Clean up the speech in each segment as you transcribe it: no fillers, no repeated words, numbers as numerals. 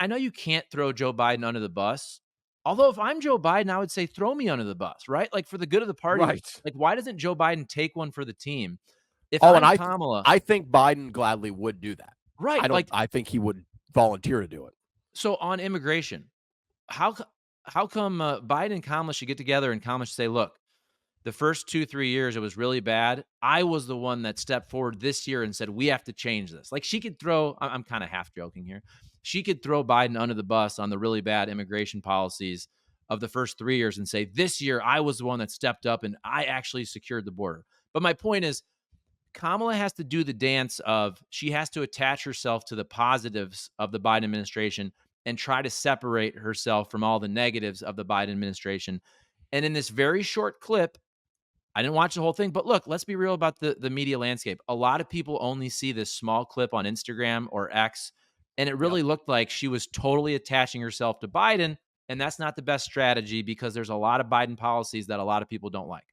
I know you can't throw Joe Biden under the bus. Although if I'm Joe Biden, I would say throw me under the bus, right? Like for the good of the party. Right. Like why doesn't Joe Biden take one for the team? If Oh, and I'm Kamala, I think Biden gladly would do that. right? Like I think he would volunteer to do it. so on immigration, how co- how come Biden and Kamala should get together and Kamala should say, look, the first 2, 3 years it was really bad. I was the one that stepped forward this year and said we have to change this. Like she could throw. I'm kind of half joking here. She could throw Biden under the bus on the really bad immigration policies of the first 3 years and say this year I was the one that stepped up and I actually secured the border. But my point is Kamala has to do the dance of she has to attach herself to the positives of the Biden administration and try to separate herself from all the negatives of the Biden administration. And in this very short clip, I didn't watch the whole thing, but look, let's be real about the media landscape. A lot of people only see this small clip on Instagram or X, and it Yep. really looked like she was totally attaching herself to Biden, and that's not the best strategy because there's a lot of Biden policies that a lot of people don't like.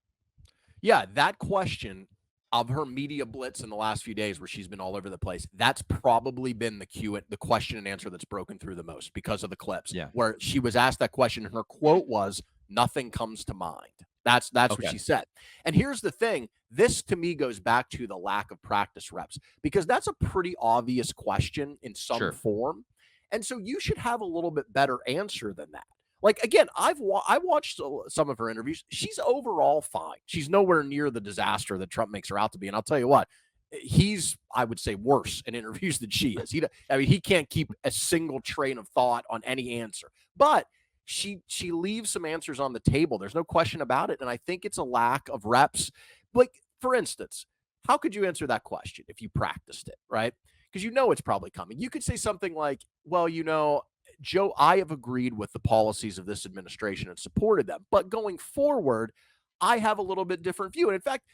Yeah, that question of her media blitz in the last few days where she's been all over the place, that's probably been the question and answer that's broken through the most because of the clips Yeah. where she was asked that question and her quote was, "Nothing comes to mind." That's what Okay. she said. And here's the thing, this to me goes back to the lack of practice reps because that's a pretty obvious question in some Sure. form. And so you should have a little bit better answer than that. Like again, I watched some of her interviews. She's overall fine. She's nowhere near the disaster that Trump makes her out to be. And I'll tell you what, he's I would say worse in interviews than she is. I mean, he can't keep a single train of thought on any answer. But she leaves some answers on the table. There's no question about it. And I think it's a lack of reps. Like for instance, how could you answer that question if you practiced it, right? Because you know it's probably coming. You could say something like, well, Joe, I have agreed with the policies of this administration and supported them. But going forward, I have a little bit different view. And in fact,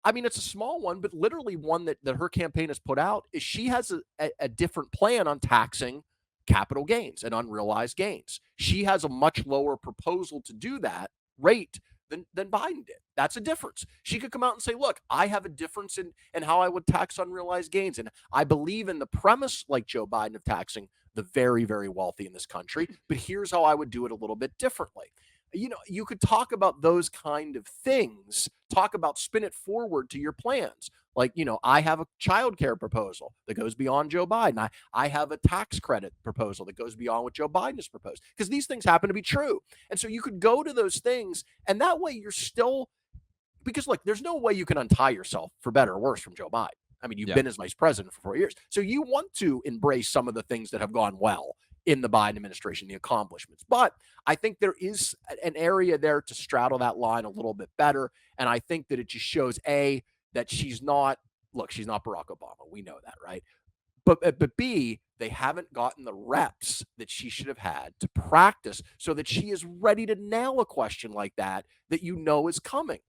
I mean, it's a small one, but literally one that her campaign has put out is she has a different plan on taxing capital gains and unrealized gains. She has a much lower proposal to do that rate than Biden did. That's a difference. She could come out and say, look, I have a difference in how I would tax unrealized gains. And I believe in the premise, like Joe Biden, of taxing the very, very wealthy in this country. But here's how I would do it a little bit differently. You could talk about those kind of things, talk about spin it forward to your plans. Like, I have a child care proposal that goes beyond Joe Biden. I have a tax credit proposal that goes beyond what Joe Biden has proposed because these things happen to be true. And so you could go to those things, and that way you're still, because look, there's no way you can untie yourself for better or worse from Joe Biden. I mean, you've Yeah. been his vice president for 4 years. So you want to embrace some of the things that have gone well in the Biden administration, the accomplishments. But I think there is an area there to straddle that line a little bit better. And I think that it just shows, A, that she's not Barack Obama. We know that, right? But B, they haven't gotten the reps that she should have had to practice so that she is ready to nail a question like that you know is coming.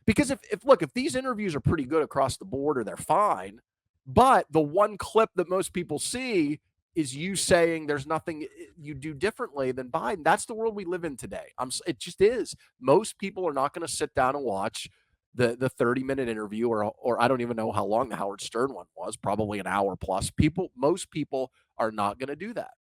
Because if these interviews are pretty good across the board or they're fine, but the one clip that most people see is you saying there's nothing you do differently than Biden. That's the world we live in today. It just is. Most people are not going to sit down and watch the 30-minute interview or I don't even know how long the Howard Stern one was, probably an hour plus. Most people are not going to do that.